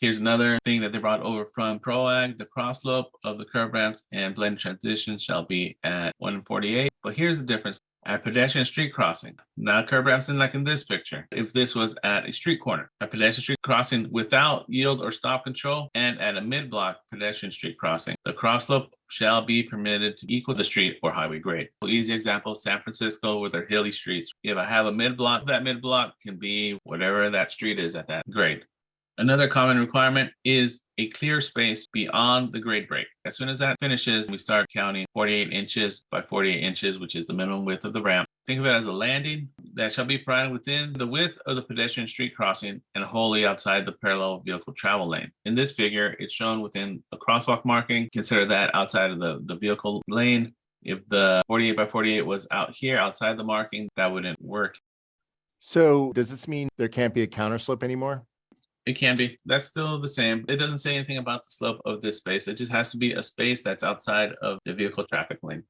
Here's another thing that they brought over from ProAg. The cross slope of the curb ramps and blended transitions shall be at 1:48. But here's the difference. At pedestrian street crossing, not curb ramps like in this picture. If this was at a street corner, a pedestrian street crossing without yield or stop control, and at a mid-block pedestrian street crossing, the cross slope shall be permitted to equal the street or highway grade. Easy example, San Francisco with their hilly streets. If I have a mid-block, that mid-block can be whatever that street is at that grade. Another common requirement is a clear space beyond the grade break. As soon as that finishes, we start counting 48 inches by 48 inches, which is the minimum width of the ramp. Think of it as a landing that shall be provided within the width of the pedestrian street crossing and wholly outside the parallel vehicle travel lane. In this figure, it's shown within a crosswalk marking. Consider that outside of the vehicle lane. If the 48 by 48 was out here outside the marking, that wouldn't work. So does this mean there can't be a counterslope anymore? It can be. That's still the same. It doesn't say anything about the slope of this space. It just has to be a space that's outside of the vehicle traffic lane.